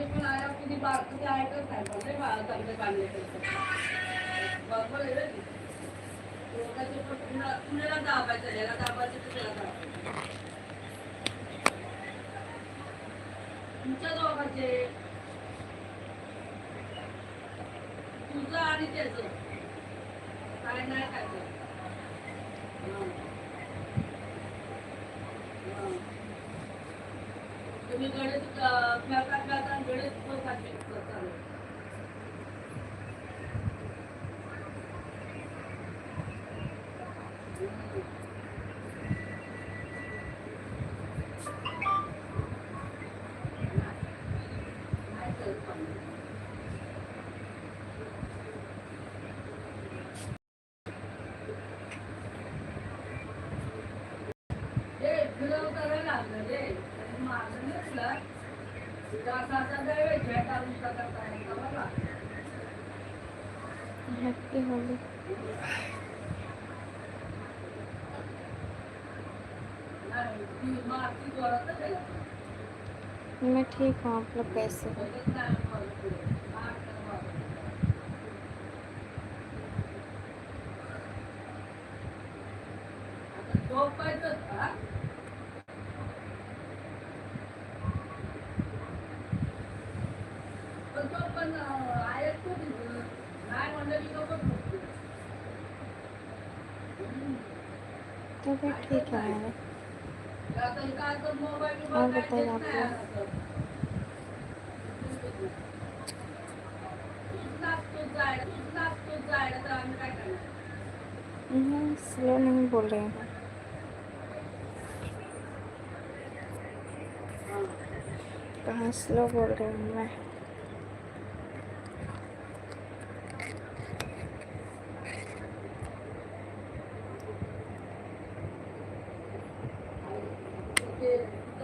पण आया किती बाकी ऐकत नाही पण ते चांगले काढले बरोबर आहे रे लोकांचे पण पुण्याला दाबायचं याला दाबायचं तर त्याला दाबायचं तुमच्या दोघांचे तुझं आणि त्याचं काय नाही काय तुम्ही गणित खेळता गणित चालू हैप्पी होली। मैं ठीक हूँ, आप लोग कैसे हो? तबीयत ठीक है मेरे। और बताइए आप लोग। स्लो नहीं बोल रही हूँ। कहाँ स्लो बोल रही हूँ मैं?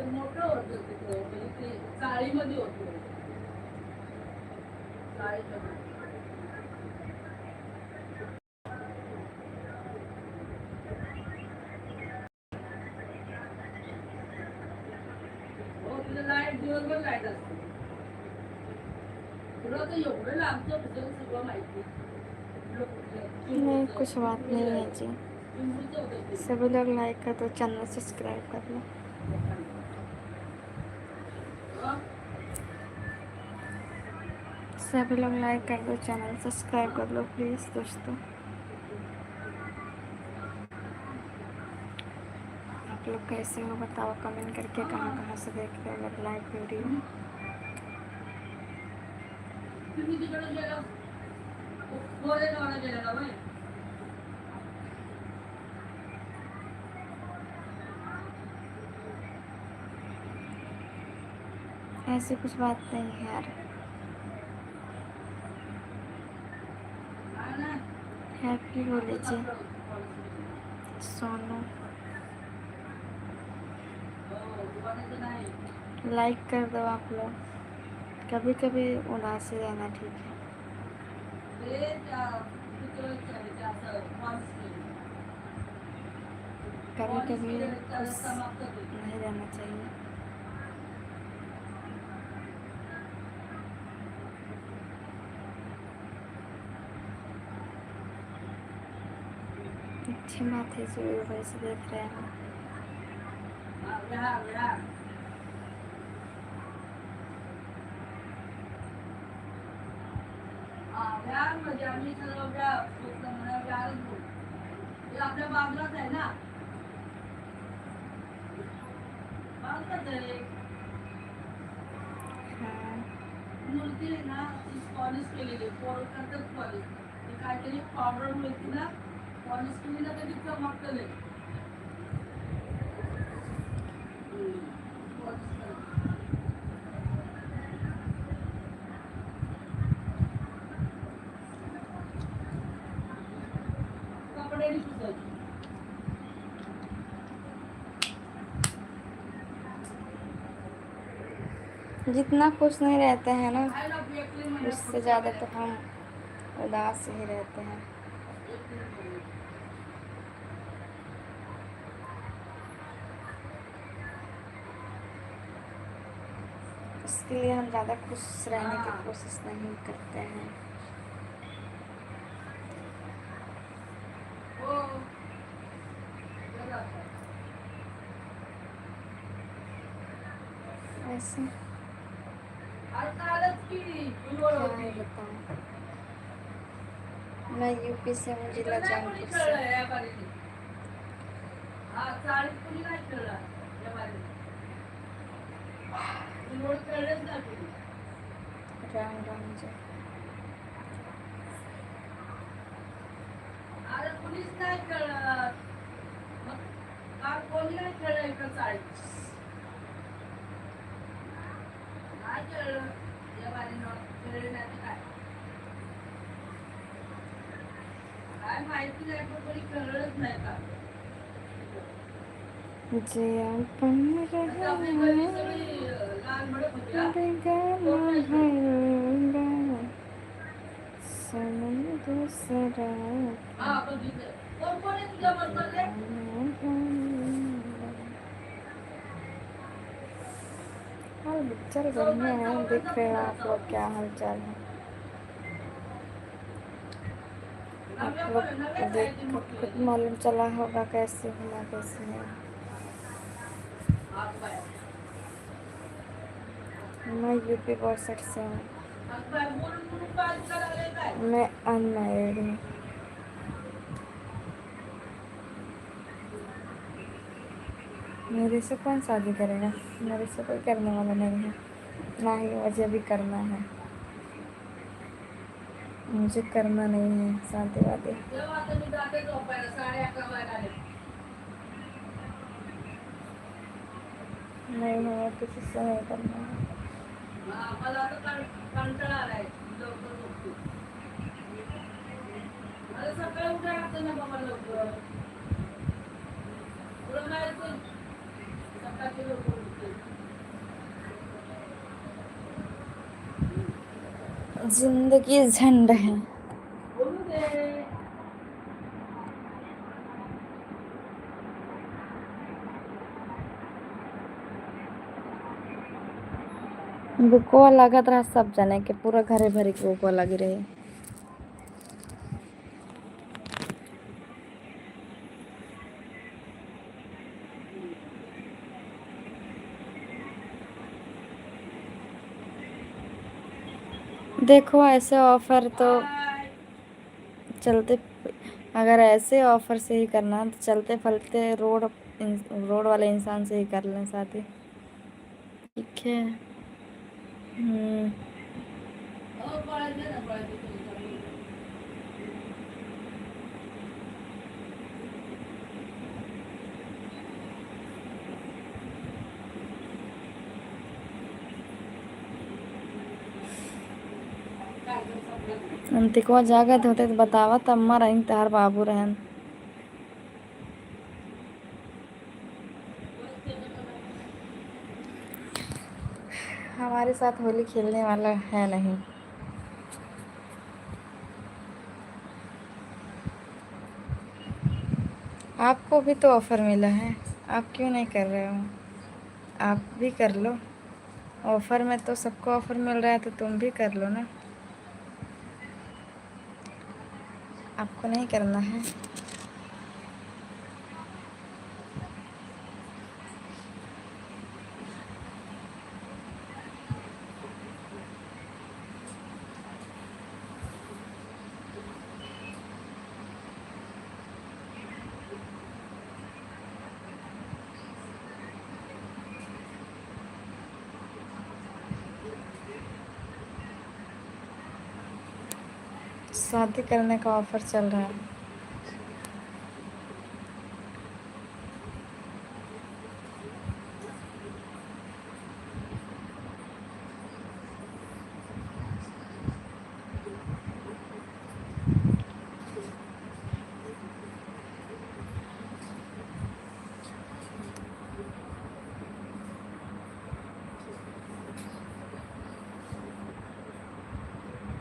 मोठं होतं तिकडं म्हणजे ते चाळीमध्ये होतं चाळीमध्ये हो तुला लाईट दिवसभर लाईट असते तुला तर एवढं लांबचं कुठं सगळं माहिती नहीं, कुछ बात नहीं है जी। सभी लोग लाइक कर दो, चैनल सब्सक्राइब कर लो। सभी लोग लाइक कर दो, चैनल सब्सक्राइब कर लो प्लीज़ दोस्तों। आप लोग कैसे हो बताओ कमेंट करके, कहाँ कहाँ से देख रहे हो मेरा लाइव वीडियो। ऐसी कुछ बात नहीं है यार। हैप्पी होली जी सोनू। लाइक कर दो आप लोग। कभी कभी उदास ही रहना ठीक है। कभी कभी खुश नहीं रहना चाहिए। अच्छी बात है जो वैसे देख रहे हैं। आपल्या बाजूलाच आहे ना बाजूलाच आहे मूर्ती आहे ना ती पॉलिश केलेली करतात पॉलिश ते काहीतरी पावडर मिळते ना पॉलिश केली ना कधी चमकतं नाही कपडे नाही पुसायचे जितना खुश नहीं रहते हैं ना उससे ज़्यादा तो हम उदास ही रहते हैं। इसके लिए हम ज़्यादा खुश रहने की हाँ कोशिश नहीं करते हैं। वो गलत है। ऐसे और कागज की फुलवर क्या होती है है। बताऊँ। मैं यूपी से हूँ, जिला इकडे नाही कोणी जौनपुर से। खेळलं या बारीने. हा चाळीस कोणी नाही खेळला या बारीने. फुलवर खेळलेच नाही कोणी. राम राम जी। अरे कुणीच नाही खेळलं. मग काल कोणी नाही खेळलं इकडं चाळीस. नाही खेळलं या बारीनं. खेळले नाही तर काय. काय माहिती नाही पण कोणी खेळलंच नाही का. जिया बन आता रहा आपली गली सगळी लाल भडक होती हा. कोण बेगाना नाही खेळलं. भैया सनम दूसरा हा बघितलं. कोण कोण आहे तुझ्या बरोबर रे? हाल पिक्चर बढ़िया चौघांचा है, वगैरे देख रहे हो पुन्हा आप लोग चौघ. क्या हाल चाल है। आप नव्या लोग पण को नव्याच आहे ती देख कर मोठी खुद आहे. मालूम चला होगा कैसे हुआ कैसे नहीं। हात पाय. मैं यूपी बोरसट से हूँ। हात पाय बोलून बोलून पाय दुखायला लागले काय? मैं अनमैरिड हूँ। मेरे से कौन शादी करेगा, मेरे से कोई करने वाला नहीं है, ना ही मुझे भी करना है। मुझे करना नहीं है शादी वादी। तेव्हा आता मी जाते झोपायला 11:30 वाजले आले. नहीं है, किसी से नहीं करना है। हा मला आता कंटाळा आलाय. लवकर झोपते. मला सकाळी उठायला लागतं ना बाबा लवकर. तुला माहित नाही. सकाळची लवकर उठते. जिंदगी झंड है। बोलू दे. बुकवा लागत रहा सब जाने के, पूरा घरे भरे के बुकवा लगी रही। देखो ऐसे ऑफर तो बाय. चलते, अगर ऐसे ऑफर से ही करना है तो चलते फलते रोड वाले इंसान से ही कर लें शादी। ठीक है। हो पळायचं ना पळायचं तुझं चालू. काय कर सपना. अंतिकवा जागत होते तो बतावत अम्मा रही तार बाबू रहन। हमारे साथ होली खेलने वाला है नहीं। आपको भी तो ऑफर मिला है, आप क्यों नहीं कर रहे हो। आप भी कर लो, ऑफर में तो सबको ऑफर मिल रहा है तो तुम भी कर लो ना। आपको नहीं करना है। शादी करने का ऑफर चल रहा है।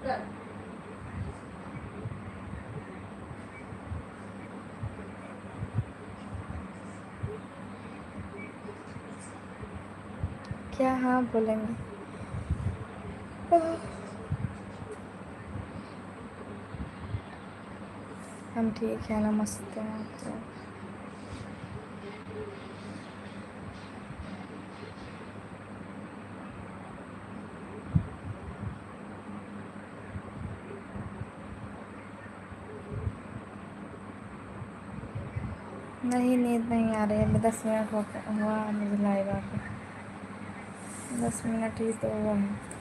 कर. क्या हाँ बोलेंगे। हम ठीक है, नमस्ते आपको। नहीं, नींद नहीं आ रही है। अभी 10 मिनट हुआ मुझे लाइव आके। 10 मिनट ही तो हुआ है।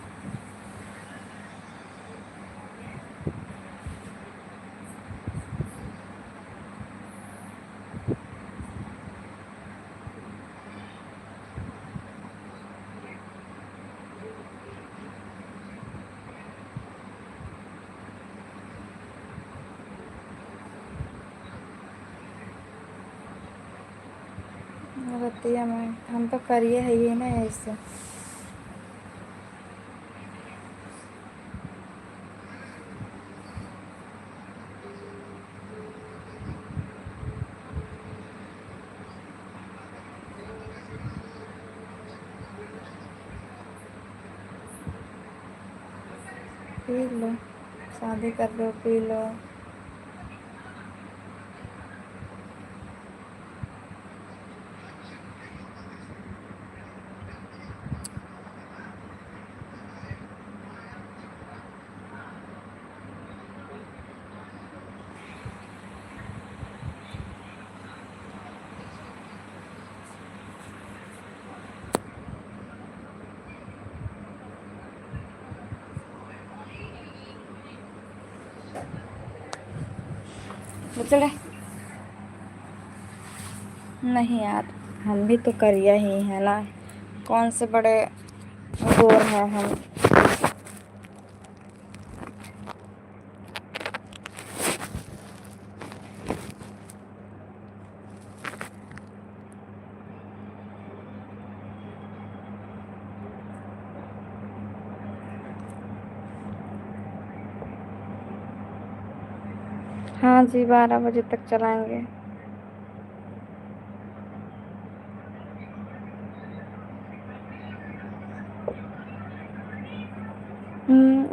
बतिया में हम तो करिए है ही ना ऐसे। पी लो, शादी कर लो, पी लो। चले नहीं यार, हम भी तो करिए ही है ना। कौन से बड़े गोर हैं हम। हाँ जी, 12 बजे तक चलाएंगे।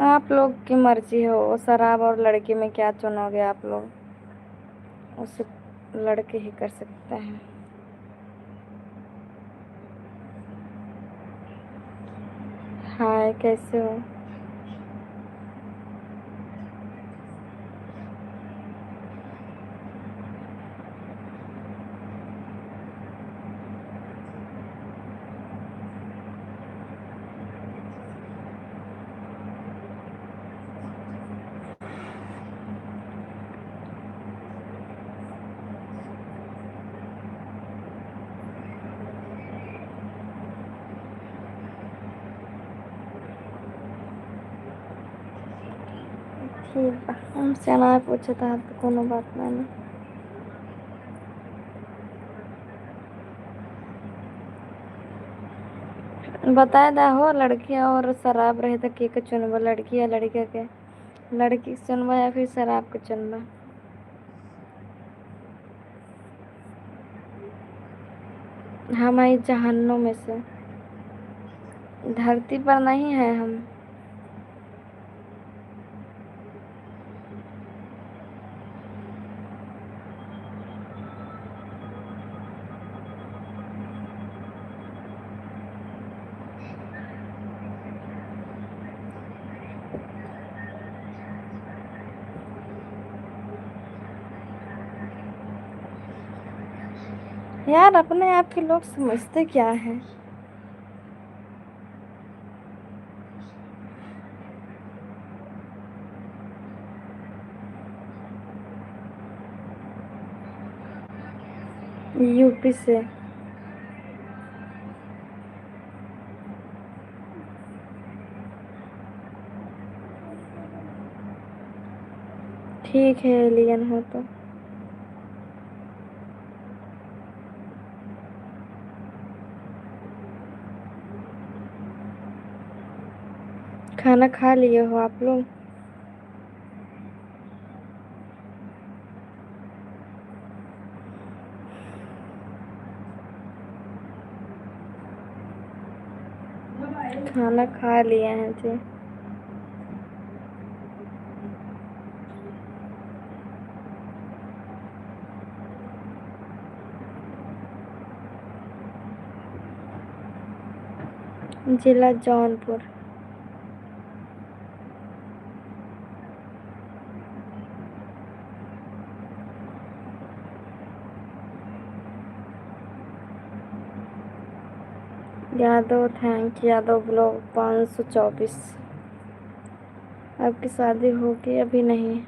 आप लोग की मर्जी हो। शराब और लड़की में क्या चुनोगे आप लोग? उसे लड़के ही कर सकते हैं। हाय, कैसे हो? ठीक बा, हमसे ना पूछे था तो कोनो बात नहीं। बताए दा हो, लड़की और शराब रहे तो के चुनबा? लड़की या लड़के के? लड़की के चुनबा या फिर शराब के चुनबा? हम आई जहन्नुम में से। धरती पर नहीं है हम। यार, अपने आप के लोग समझते क्या है? यूपी से। ठीक है, एलियन हो तो। खाना खा लिए हो आप लोग? खाना खा लिए हैं जी। जिला जौनपुर। Yadav thank Yadav blog 524। आपकी शादी होगी? अभी नहीं।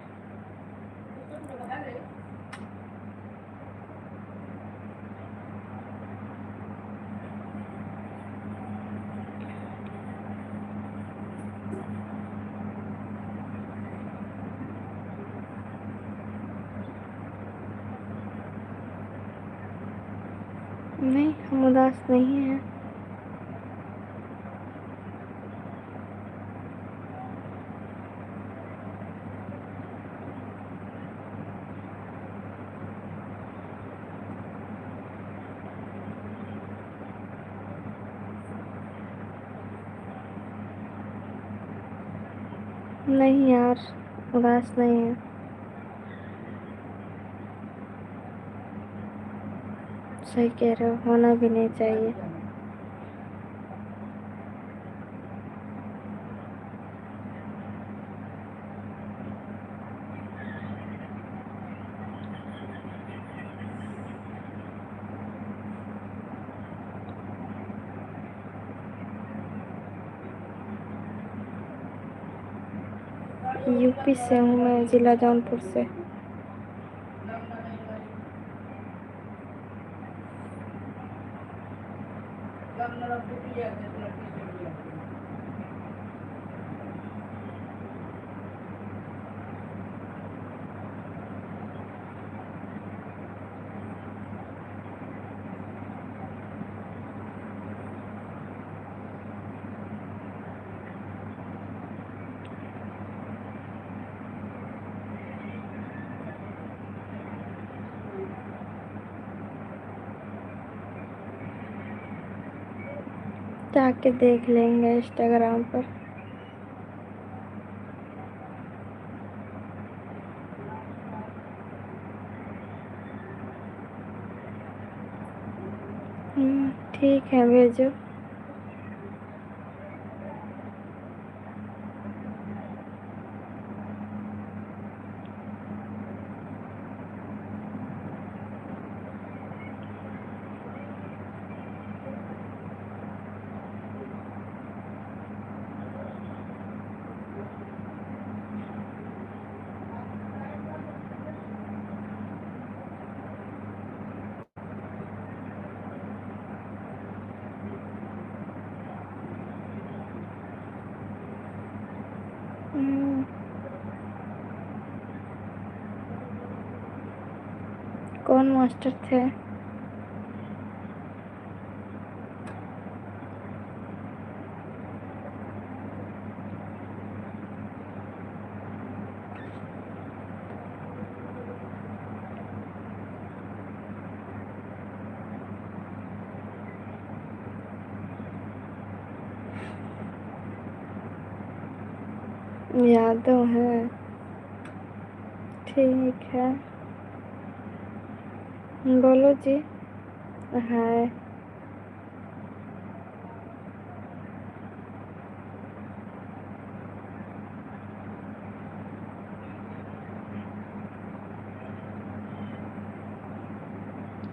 नहीं, हम उदास नहीं हैं। नहीं यार, उदास नहीं है। सही कह रहे हो, होना भी नहीं चाहिए। यूपी से हूँ मैं, जिला जौनपुर से। जाके देख लेंगे इंस्टाग्राम पर। ठीक है, भेजो। कौन मास्टर थे? यादव है। ठीक है, बोलो जी। हाय।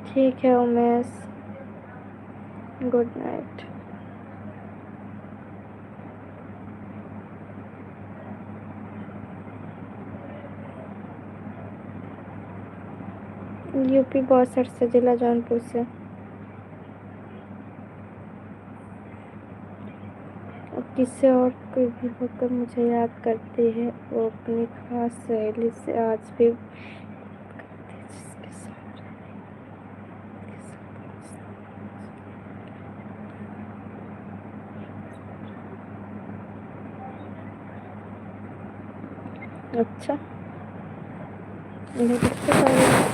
ठीक है उमेश, गुड नाइट। यूपी 62 से, जिला जौनपुर से। और किसी और कोई भी होकर मुझे याद करती है, वो अपनी खास सहेली से आज भी करती है, जिसके साथ अच्छा, ये किससे करेगा?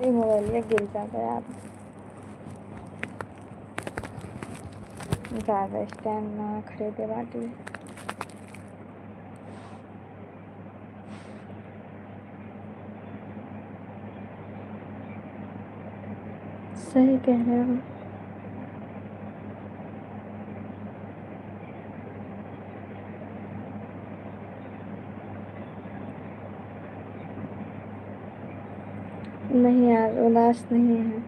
ये मोबाइल गिर जाता यार। ज़्यादा स्टैंड ना खरीदे बाटी। सही कह रहे हो। नहीं यार, उदास नहीं है।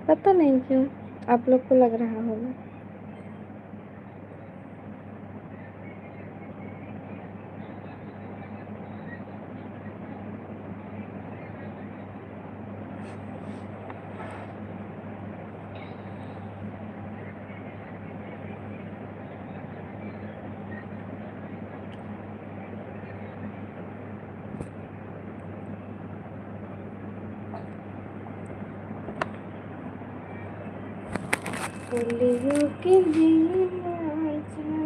पता नहीं क्यों, आप लोग को लग रहा होगा। होलियों के दिन आजा,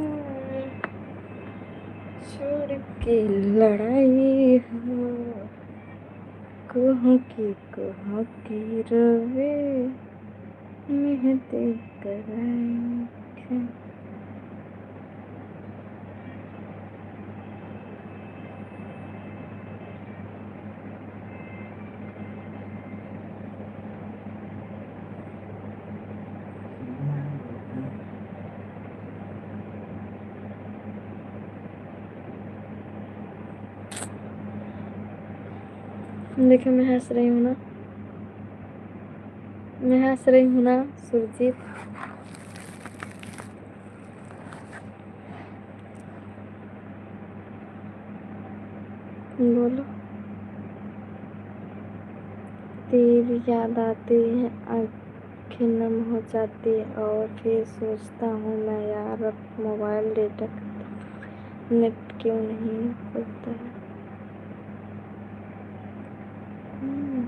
छोड़ के लड़ाई हो, कहो की रोवे मेहंदी कराई। देखो मैं हंस रही हूँ ना, मैं हंस रही हूँ ना सुरजीत। बोलो। तेरी याद आती है, आँखें नम हो जाती है, और फिर सोचता हूँ मैं यार अब मोबाइल डेटा नेट क्यों नहीं खुलता है। हम्म,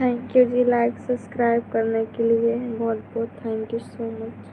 थैंक यू जी, लाइक सब्सक्राइब करने के लिए बहुत बहुत थैंक यू सो मच।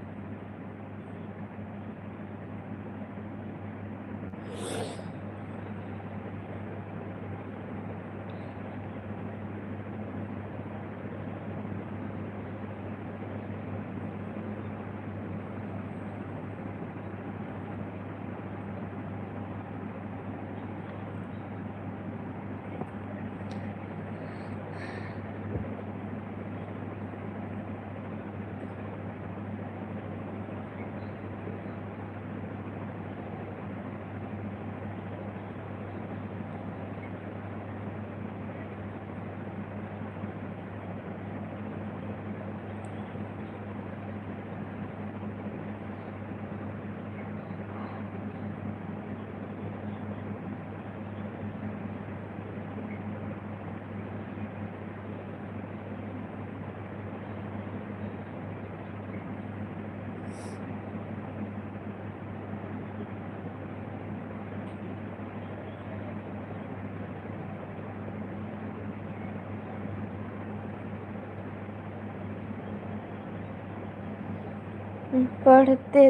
पढ़ते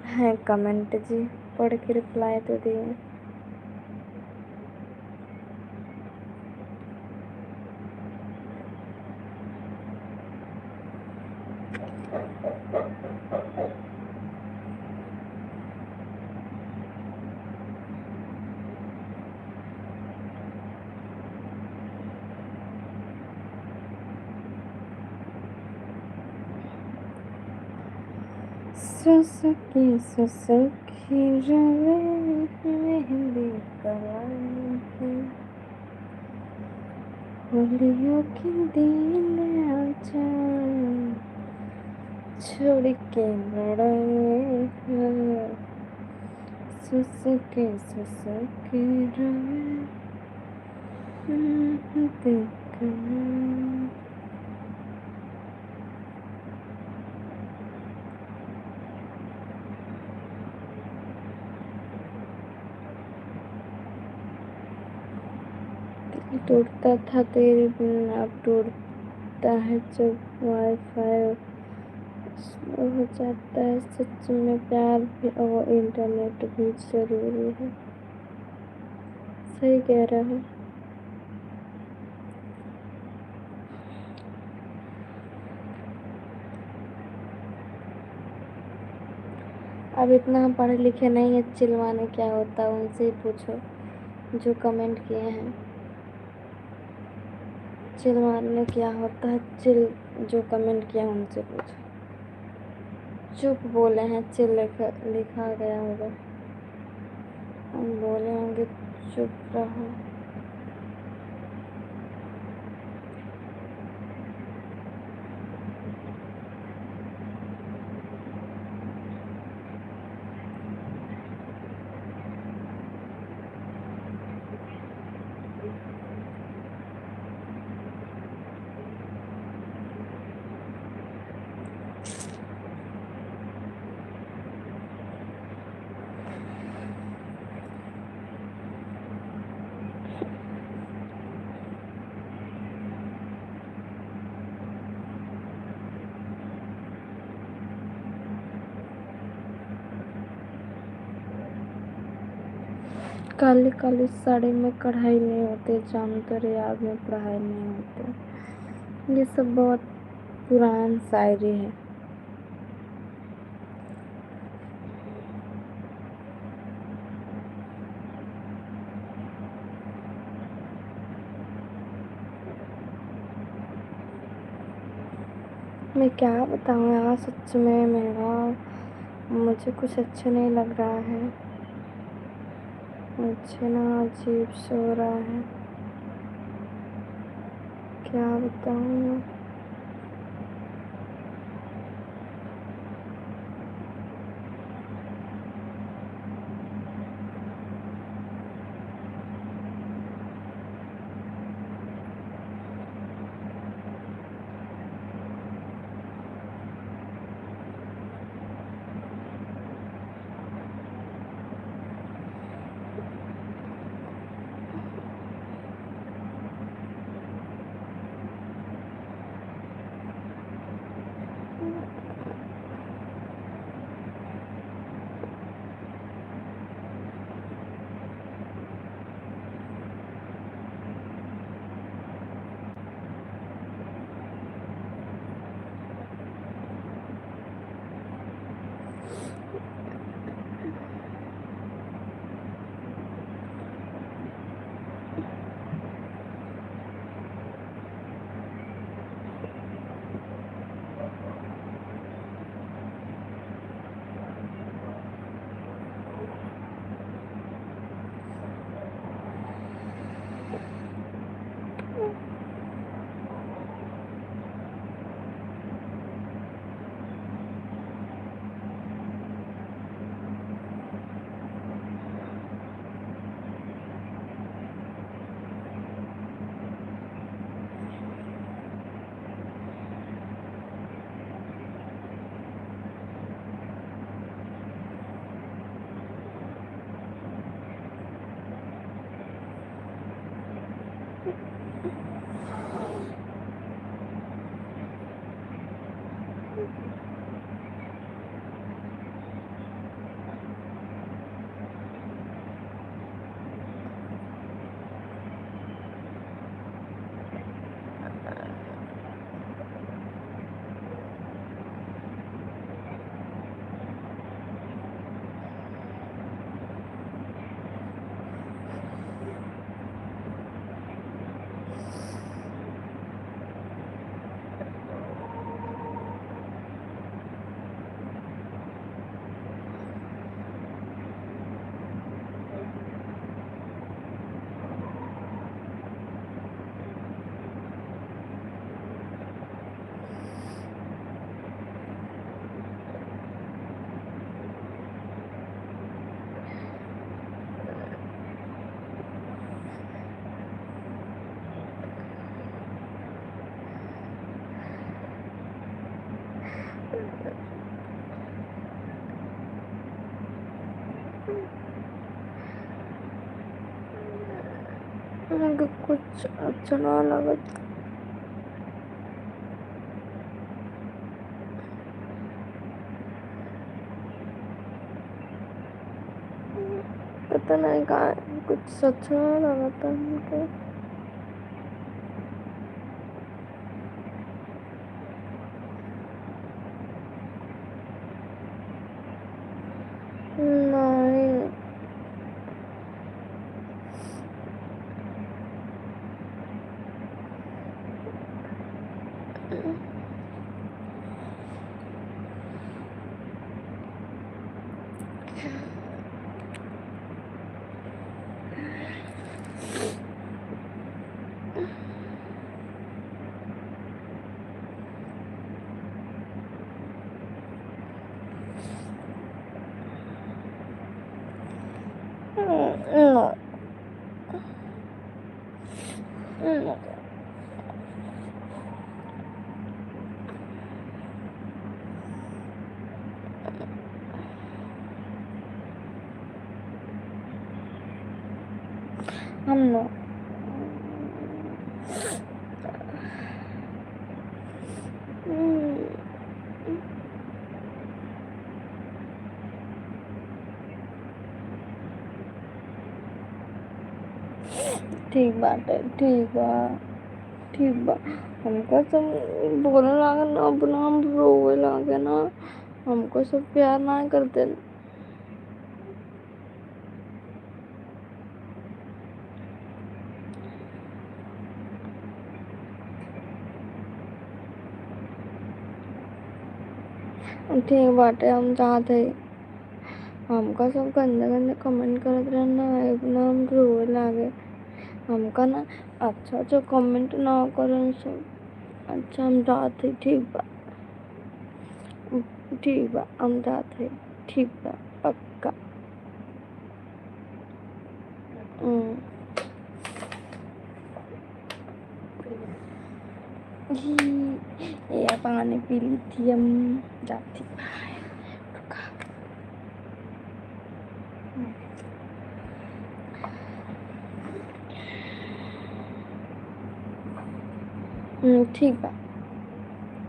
हैं कमेंट जी, पढ़ के रिप्लाई तो दिए। ससुकी रवे मेहंदी कराई है, होलियों के दिन आजा, छोड़ के लड़ाई है। ससके ससके रहे देखना। टूटता था तेरे बिन, अब टूटता है जब वाईफाई स्लो हो जाता है। सच में प्यार भी और इंटरनेट भी जरूरी है। सही कह रहा है। अब इतना हम पढ़े लिखे नहीं है, चिल्लाने क्या होता है उनसे ही पूछो जो कमेंट किए हैं। चिल्लाने क्या होता है, जो कमेंट किया उनसे पूछो। चुप बोले हैं, चिल लिखा गया होगा, हम बोले होंगे चुप रहो। काली काली साड़ी में कढ़ाई नहीं होती, जानते रे याद में पढ़ाई नहीं होती। ये सब बहुत पुरान शायरी है। मैं क्या बताऊँ यार, सच में मुझे कुछ अच्छा नहीं लग रहा है। मुझे ना अजीब सा हो रहा है, क्या बताऊँ मैं। मुझे कुछ अच्छा ना लगा। पता नहीं कहा कुछ अच्छा ना लगा था हमको। नहीं। No, no. हम no. ठीक बात है, ठीक बा। हमको सब बोलने लगे ना, अपना हम रोवे लगे ना, हमको सब प्यार ना करते। ठीक बात है, हम चाहते हमका सब गंदे गंदे कमेंट करत रहना, अपना हम रोवे लगे। हमका ना अच्छा अच्छा कमेंट ना करन सब। अच्छा हम चाहते ठीक बा, ठीक बा, हम चाहते ठीक बा, पक्का। ये पानी पी ली थी, हम जाती। ठीक बा,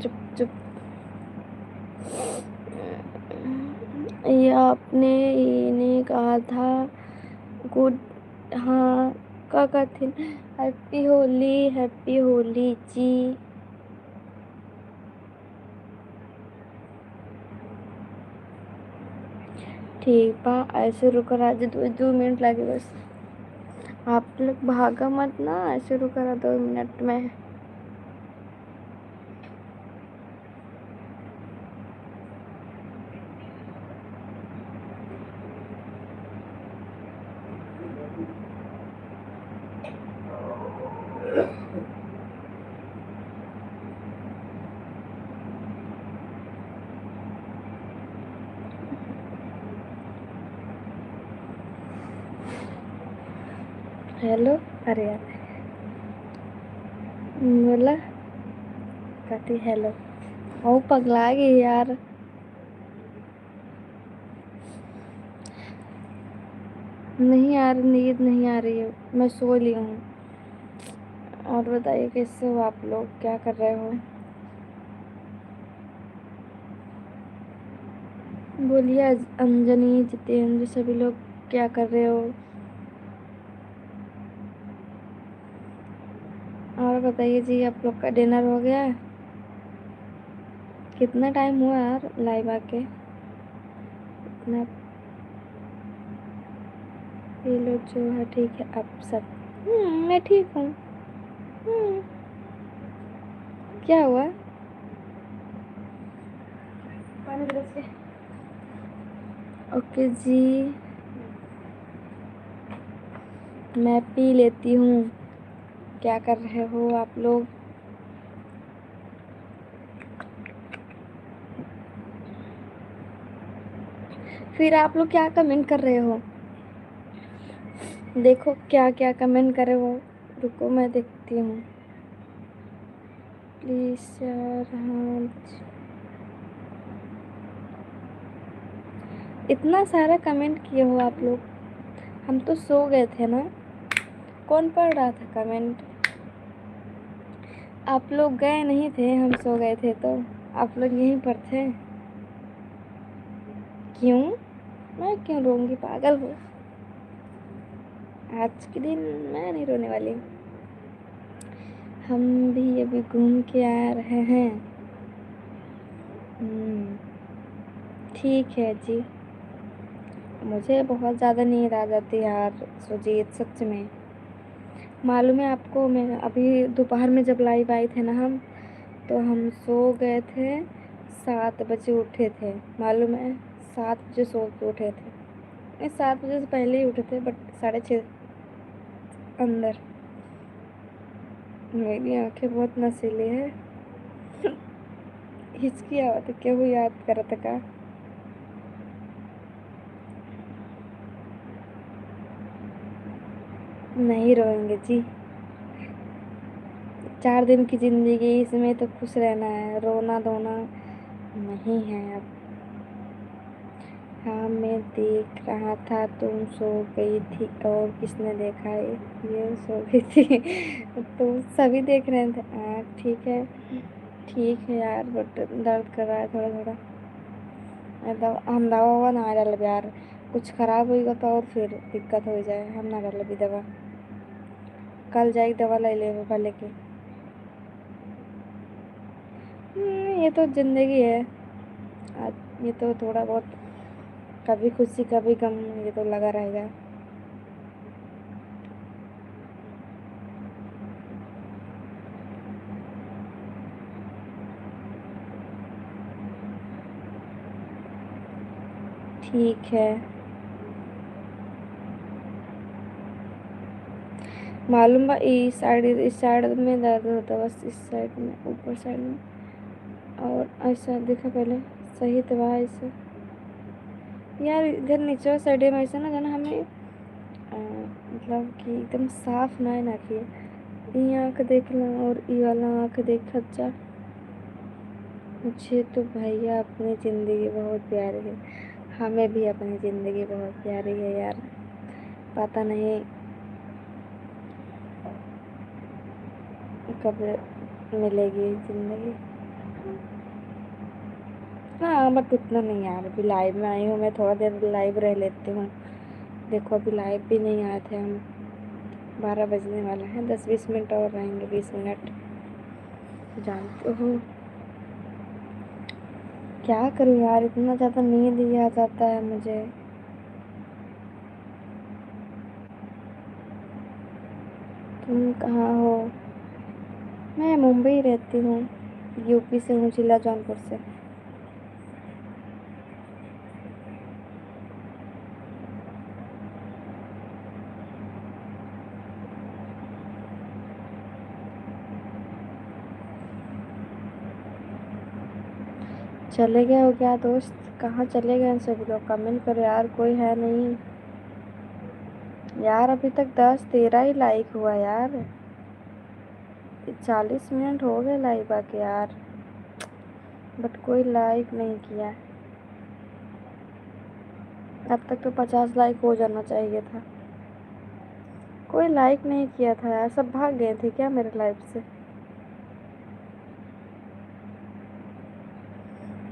चुप चुप। ये आपने ये नहीं कहा था गुड। हाँ, का कहते हैप्पी होली जी। ठीक बा, ऐसे रुको राजा, 2 मिनट लगे बस। आप लोग भागा मत ना, ऐसे रुको रहा 2 मिनट में। हेलो, अरे यार बोला कहती हेलो। ओ पगला गई यार। नहीं यार, नींद नहीं आ रही है, मैं सो ली हूँ। और बताइए कैसे हो आप लोग, क्या कर रहे हो? बोलिए अंजनी, जितेंद्र, सभी लोग क्या कर रहे हो? और बताइए जी, आप लोग का डिनर हो गया? कितना टाइम हुआ यार लाइव आके? इतना ये लो जो है, ठीक है आप सब। मैं ठीक हूँ। हम्म, क्या हुआ? पानी गिलास ले। ओके जी, मैं पी लेती हूँ। क्या कर रहे हो आप लोग? फिर आप लोग क्या कमेंट कर रहे हो? देखो क्या क्या कमेंट करे हो। रुको मैं देखती हूँ। प्लीज यार, हाँ। इतना सारा कमेंट किए हो आप लोग। हम तो सो गए थे ना। कौन पढ़ रहा था कमेंट? आप लोग गए नहीं थे, हम सो गए थे तो आप लोग यहीं पर थे। क्यों? मैं क्यों रोऊंगी, पागल हो? आज के दिन मैं नहीं रोने वाली। हम भी अभी घूम के आ रहे हैं। ठीक है जी। मुझे बहुत ज़्यादा नींद आ जाती है यार सुजीत, सच में। मालूम है आपको, मैं अभी दोपहर में जब लाइव आए थे ना हम, तो हम सो गए थे, 7 बजे उठे थे। मालूम है, 7 बजे सो के उठे थे। नहीं, 7 बजे से पहले ही उठे थे, बट 6:30 अंदर। मेरी आंखें बहुत नशीली है। हिचकी आवत है, क्या वो याद करा था का? नहीं रोएंगे जी। 4 दिन की जिंदगी, इसमें तो खुश रहना है, रोना धोना नहीं है अब। हाँ, मैं देख रहा था, तुम सो गई थी और किसने देखा है? ये सो गई थी। तो सभी देख रहे थे। ठीक है, ठीक है यार, बट दर्द कर रहा है थोड़ा थोड़ा। हम दवा ववा ना डाल यार, कुछ खराब होगा तो और फिर दिक्कत हो जाए। हम ना डाल भी दवा, कल जाएगी दवा ले ले भले के। ये तो जिंदगी है। आज ये तो थोड़ा बहुत, कभी खुशी कभी गम, ये तो लगा रहेगा। ठीक है। मालूम बा, इस साइड में दर्द होता है, बस इस साइड में, ऊपर साइड में। और ऐसा देखा पहले, सही तो बा ऐसे। यार इधर नीचे साइड में ऐसा ना जाना हमें, मतलब कि एकदम साफ ना है ना कि ये आँख देख लो और ये वाला आँख देख जा। मुझे तो भैया अपनी ज़िंदगी बहुत प्यारी है। हमें भी अपनी ज़िंदगी बहुत प्यारी है यार। पता नहीं कब मिलेगी ज़िंदगी। हाँ, बट उतना नहीं यार, अभी लाइव में आई हूँ मैं, थोड़ा देर लाइव रह लेती हूँ। देखो अभी लाइव भी नहीं आए थे हम, 12 बजने वाला है, 10-20 मिनट और रहेंगे, 20 मिनट। जानते हो क्या करूँ यार, इतना ज़्यादा नींद ही आ जाता है मुझे। तुम कहाँ हो? मैं मुंबई रहती हूँ, यूपी से हूँ, जिला जौनपुर से। चले गए हो क्या दोस्त? कहाँ चले गए सभी लोग? कमेंट करो यार, कोई है नहीं यार। अभी तक 10-13 ही लाइक हुआ यार, 40 मिनट हो गए लाइव आके यार, बट कोई लाइक नहीं किया। अब तक तो 50 लाइक हो जाना चाहिए था। कोई लाइक नहीं किया था यार, सब भाग गए थे क्या मेरे लाइव से?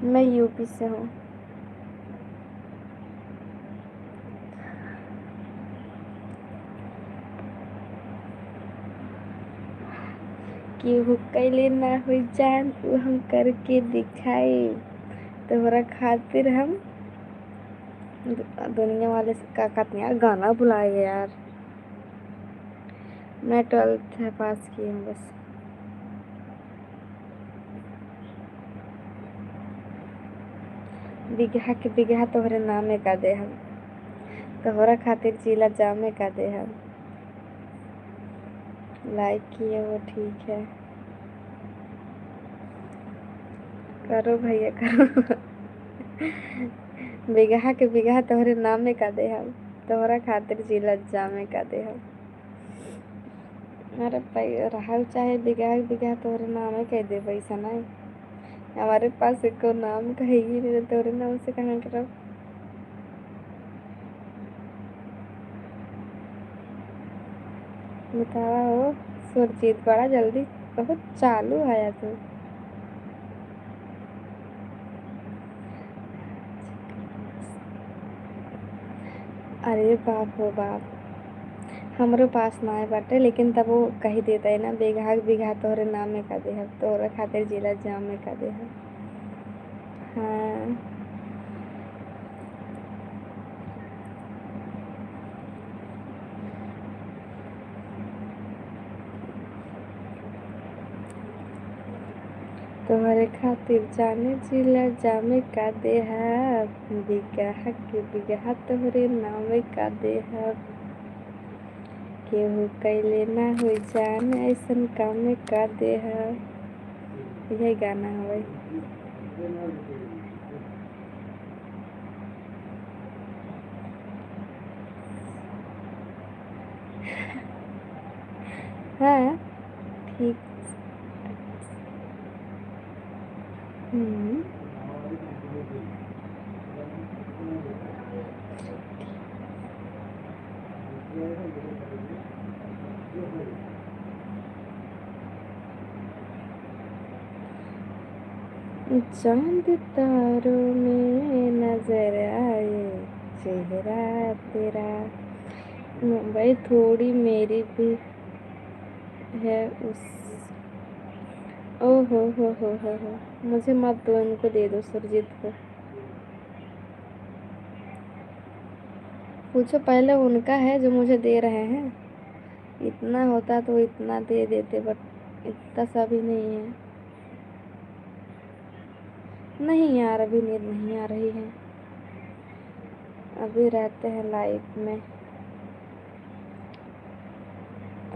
मैं यूपी से हूँ। केहू कैले ना हो जान, उ हम करके दिखाए, तोहरा खातिर हम दुनिया वाले से का कहते हैं यार, गाना बुलाए यार। मैं 12th पास की हूँ बस। बिगहा के बिगहा तोहरे नामे का दे हम, तोहरा खातिर जिला जामे का दे हम। लाइक किए वो ठीक है, करो भैया करो। बिगहा के बिगहा तोहरे नामे का दे हम, तोहरा खातिर जिला जामे का दे हम। अरे भाई, रहा चाहे बिगहा बिगहा तोहरे नामे कह दे, पैसा नहीं हमारे पास, एको नाम कहेगी नहीं, तोहरे नाम से कहाँ करो। बतावा हो सुरजीत, बड़ा जल्दी बहुत चालू है तू। अरे बाप हो बाप, हमरो पास ना है बाटे, लेकिन तब वो कही देता है ना, बेघा बीघा तोहरे नामे का देहब, तोहरे खातिर जिला जामे का देहब। हाँ तोहरे खातिर जाने जिला जामे का देहब, बिगहा के बिगहा तोहरे नामे का देहब। केहू कैले ना होई जान ऐसन कामे का देहब। यही गाना है भाई। हाँ ठीक। हम्म, चांद तारों में नजर आए चेहरा तेरा। भाई थोड़ी मेरी भी है उस। ओ हो, मुझे मत दो, इनको दे दो सुरजीत को। पूछो पहले उनका है जो मुझे दे रहे हैं। इतना होता तो इतना दे देते, बट इतना सा भी नहीं है। नहीं यार, अभी नींद नहीं आ रही है, अभी रहते हैं लाइफ में।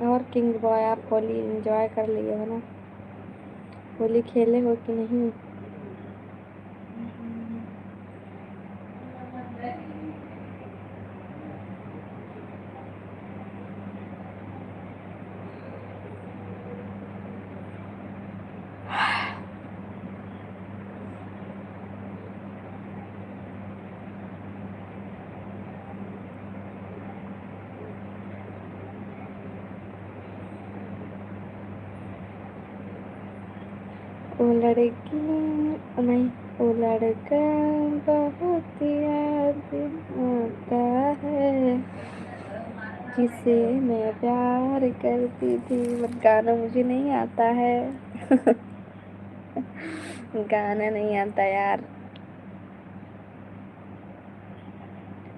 और किंग बॉय, आप होली एंजॉय कर लिए हो ना? होली खेले हो कि नहीं? ओ लड़की नहीं, ओ लड़का बहुत याद आता है, जिसे मैं प्यार करती थी। बट गाना मुझे नहीं आता है। गाना नहीं आता यार।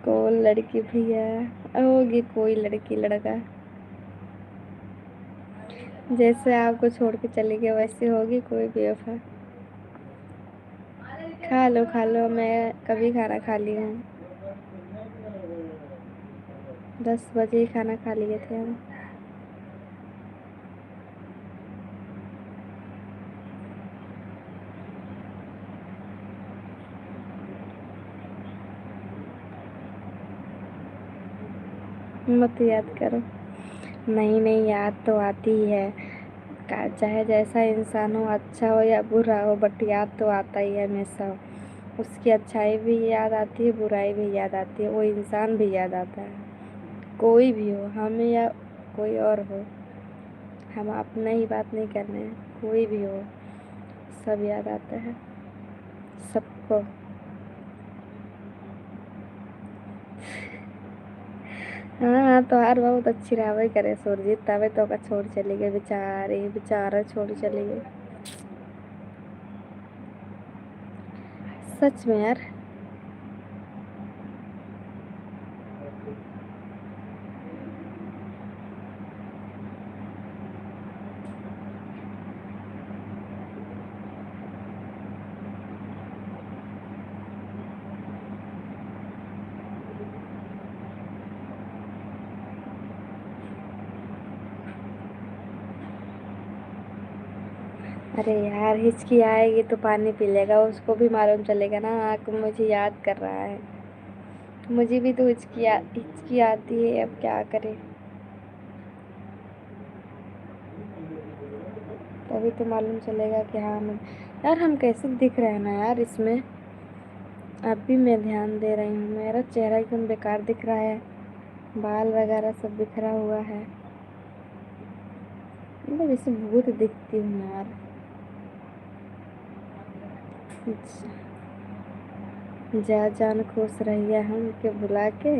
कोई लड़की भैया होगी, कोई लड़की लड़का जैसे आपको छोड़ के चली गई वैसे होगी कोई बेवफा। खा लो, मैं कभी खाना खा ली हूँ। 10 बजे ही खाना खा लिए थे हम। मत याद करो। नहीं नहीं, याद तो आती ही है। चाहे जैसा इंसान हो, अच्छा हो या बुरा हो, बट याद तो आता ही है हमेशा। उसकी अच्छाई भी याद आती है, बुराई भी याद आती है, वो इंसान भी याद आता है। कोई भी हो, हमें या कोई और हो, हम अपना ही बात नहीं कर रहे हैं, कोई भी हो, सब याद आता है सबको। हाँ हाँ, तोहार बहुत अच्छी रहा करे सुरजीत, तबे तो का छोड़ चली गई बेचारी, बेचारा छोड़ चली गई। सच में यार। अरे यार, हिचकी आएगी तो पानी पी लेगा, उसको भी मालूम चलेगा ना, आँख मुझे याद कर रहा है। मुझे भी तो हिचकी आती है, अब क्या करें। तभी तो मालूम चलेगा कि हाँ हम। यार हम कैसे दिख रहे हैं ना यार इसमें। अब भी मैं ध्यान दे रही हूँ, मेरा चेहरा एकदम बेकार दिख रहा है, बाल वगैरह सब बिखरा हुआ है। मतलब जैसे भूत दिखती हूँ यार। जा जान खुश रहिया हम के बुला के,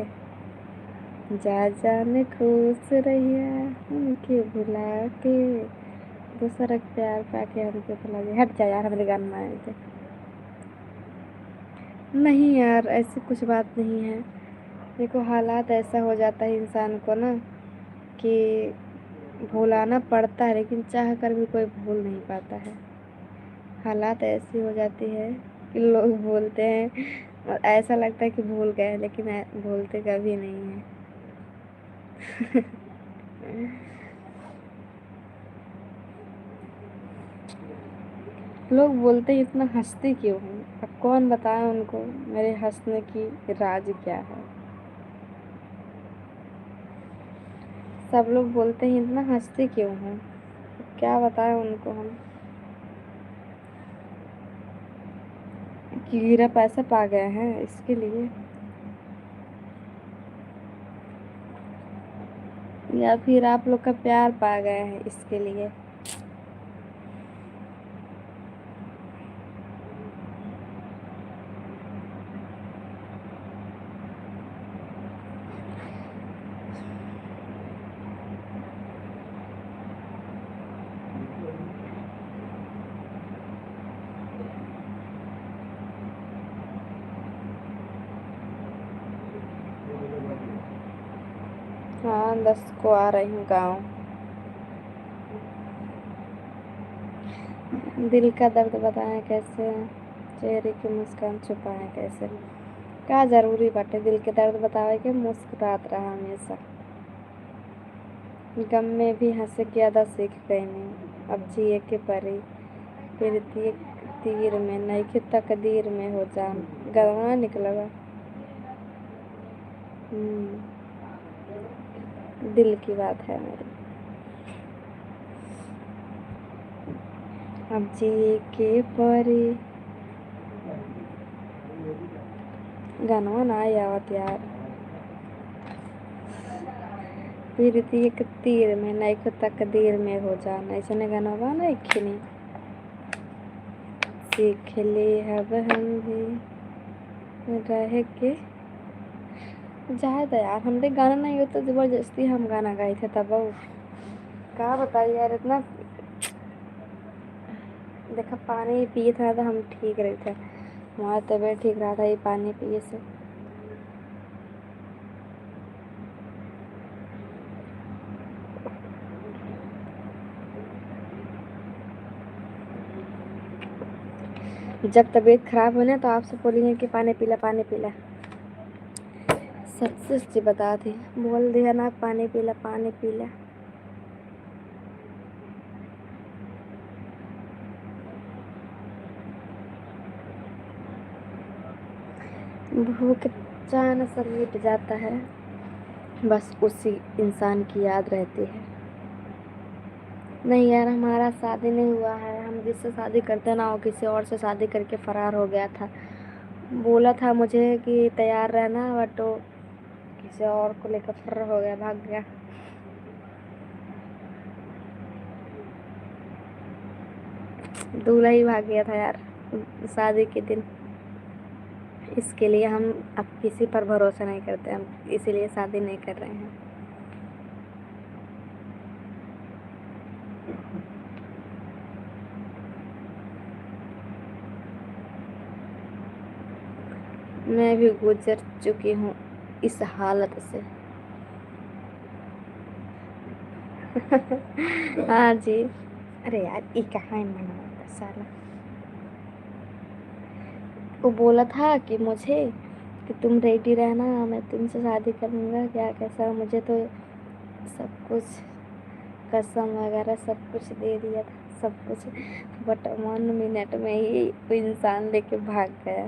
जा जान खुश रहिया हम के बुला के, दूसरा प्यार पाके हमके भुला गया। हट जा यार, हमारे गान में आए थे। नहीं यार, ऐसी कुछ बात नहीं है। देखो हालात ऐसा हो जाता है इंसान को ना कि भुलाना पड़ता है, लेकिन चाह कर भी कोई भूल नहीं पाता है। हालात ऐसी हो जाती है कि लोग बोलते हैं और ऐसा लगता है कि भूल गए, लेकिन भूलते कभी नहीं है। लोग बोलते हैं इतना हंसती क्यों हूँ, अब कौन बताए उनको मेरे हंसने की राज क्या है। सब लोग बोलते हैं इतना हंसती क्यों हूँ, क्या बताएं उनको हम कि गिरा पैसा पा गए हैं इसके लिए, या फिर आप लोग का प्यार पा गए हैं इसके लिए। हाँ 10 को आ रही हूँ गाँव। दिल का दर्द बताएं कैसे, चेहरे की मुस्कान छुपाएं कैसे। का जरूरी बाटे दिल के दर्द बतावे के, मुस्कुरात रहा हमेशा। गम में भी हंसे की आदत सीख गई नहीं, अब जिए के परी फिर तीर में नईखे तकदीर में हो जान। गलवा निकलवा। दिल की बात है मेरी। अब जिए के परी, गानवा ना आवत यार। प्रीति एक तीर में नईखे तकदीर में हो जान, ऐसे गानवा ना इखनी सीख ली अब हम भी रह के। जाए तो यार, हमरे गाना नहीं होता जबरदस्ती हम गाना गाए थे तब। क्या बताइए यार, इतना देखा पानी पिए था तो हम ठीक रहे थे, हमारा तबीयत ठीक रहा था ये पानी पिए से। जब तबीयत खराब होने तो आपसे बोलेंगे कि पानी पीला पानी पीला। सबसे सच्ची बता थी, बोल दिया ना पानी पीला पानी पीला। भूख चैन से मिट जाता है, बस उसी इंसान की याद रहती है। नहीं यार, हमारा शादी नहीं हुआ है। हम जिससे शादी करते ना वो किसी और से शादी करके फरार हो गया था। बोला था मुझे कि तैयार रहना, बट वो किसी और को लेकर फरार हो गया, भाग गया। दूल्हा ही भाग गया था यार शादी के दिन। इसके लिए हम अब किसी पर भरोसा नहीं करते, हम इसीलिए शादी नहीं कर रहे हैं। मैं भी गुजर चुकी हूँ इस हालत से। हाँ जी। अरे यार ये कहाँ मना साला। वो बोला था कि मुझे कि तुम रेडी रहना, मैं तुमसे शादी करूँगा, क्या कैसा। मुझे तो सब कुछ कसम वगैरह सब कुछ दे दिया था, सब कुछ। बट 1 मिनट में ही वो इंसान लेके भाग गया।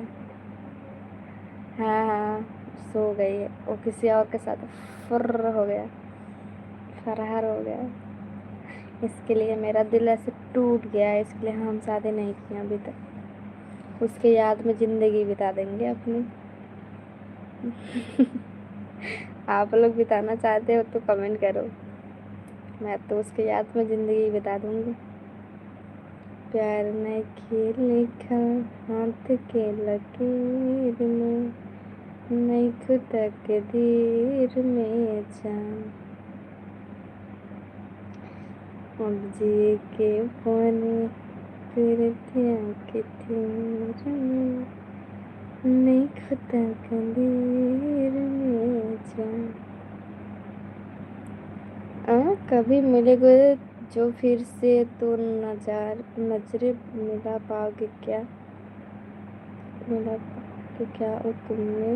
हाँ हाँ, सो गई है वो किसी और के साथ, फुर्र हो गया, फरार हो गया। इसके लिए मेरा दिल ऐसे टूट गया है, इसलिए हम शादी नहीं किए अभी तक। उसके याद में ज़िंदगी बिता देंगे अपनी। आप लोग बिताना चाहते हो तो कमेंट करो। मैं तो उसके याद में ज़िंदगी बिता दूँगी। प्यार ने खेल लिखा हाथ के लकीर में, नहीं तकदीर में जान। अब जी के पानी फिरतियाँ की तीर में, नहीं तकदीर में जान। कभी मिलेगा जो फिर से तो नजरें मिला पाओगे क्या, मिला पाओगे क्या। ओ तुमने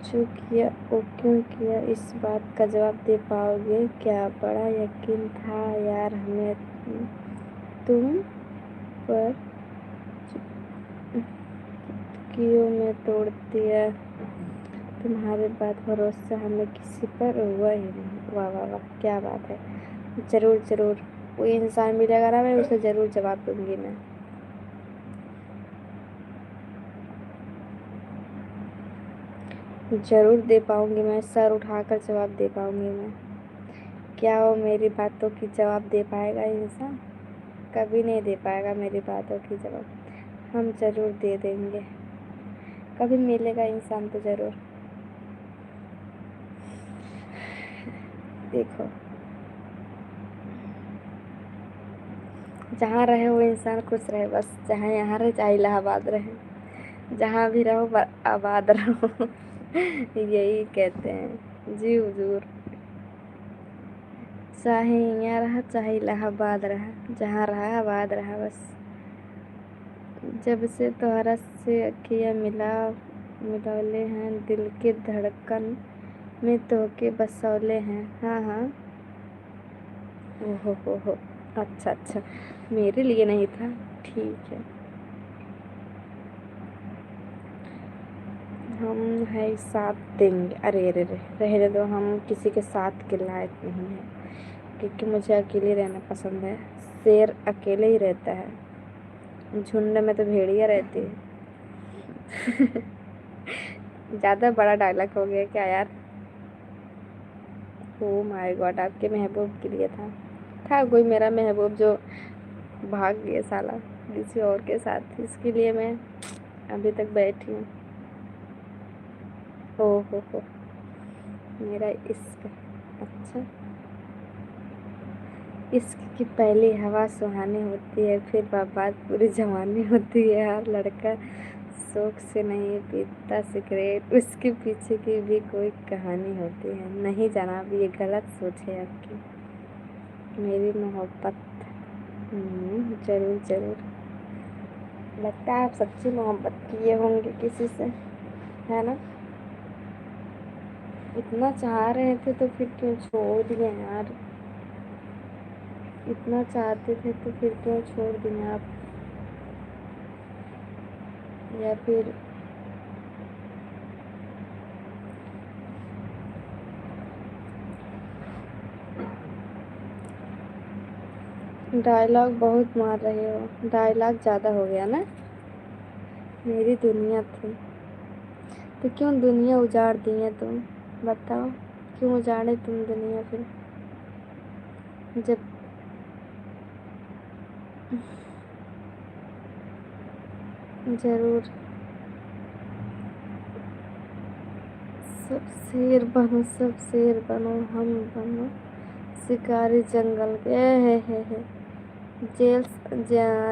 जो किया वो क्यों किया, इस बात का जवाब दे पाओगे क्या। बड़ा यकीन था यार हमें तुम पर, चुटकियों में तोड़ दिया तुम्हारे बाद भरोसा हमें किसी पर हुआ ही नहीं। वाह वाह वाह, क्या बात है। ज़रूर ज़रूर, कोई इंसान मिलेगा ना, मैं उसे ज़रूर जवाब दूंगी। मैं ज़रूर दे पाऊंगी, मैं सर उठाकर जवाब दे पाऊंगी। मैं क्या वो मेरी बातों की जवाब दे पाएगा इंसान, कभी नहीं दे पाएगा मेरी बातों की जवाब। हम ज़रूर दे देंगे, कभी मिलेगा इंसान तो ज़रूर। देखो, जहाँ रहे वो इंसान खुश रहे बस, चाहे यहाँ रहे चाहे इलाहाबाद रहे, जहाँ भी रहो आबाद रहो। यही कहते हैं जी हुजूर। चाहे यहाँ रहा चाहे इलाहाबाद रहा, जहाँ रहा आबाद रहा बस। जब से तोहरा से अखियाँ मिलौले हैं, दिल के धड़कन में तोहके बसौले हैं। हाँ हाँ, ओहो, अच्छा अच्छा, मेरे लिए नहीं था, ठीक है। हम है साथ देंगे, अरे अरे अरे, रहने दो, हम किसी के साथ के लायक नहीं है, क्योंकि मुझे अकेले रहना पसंद है। शेर अकेले ही रहता है, झुंड में तो भेड़िया रहती है। ज़्यादा बड़ा डायलॉग हो गया क्या यार। ओ माय गॉड, आपके महबूब के लिए था कोई मेरा महबूब जो भाग गया साला किसी और के साथ, इसके लिए मैं अभी तक बैठी हूँ। हो मेरा इश्क, अच्छा। इश्क की पहली हवा सुहानी होती है, फिर बर्बाद पूरी जवानी होती है। हर लड़का शौक से नहीं पीता सिगरेट, उसके पीछे की भी कोई कहानी होती है। नहीं जनाब, ये गलत सोच है आपकी। मेरी मोहब्बत, ज़रूर ज़रूर। लगता है आप सच्ची मोहब्बत किए होंगे किसी से, है ना। इतना चाह रहे थे तो फिर क्यों छोड़ दिए यार, इतना चाहते थे तो फिर क्यों छोड़ दिए आप, या फिर डायलॉग बहुत मार रहे हो, डायलॉग ज़्यादा हो गया ना। मेरी दुनिया थी तो क्यों दुनिया उजाड़ दिए तुम, बताओ क्यों उजाड़े तुम दुनिया फिर, जब ज़रूर। सब शेर बनो, सब शेर बनो, हम बनो शिकारी जंगल के। है जेल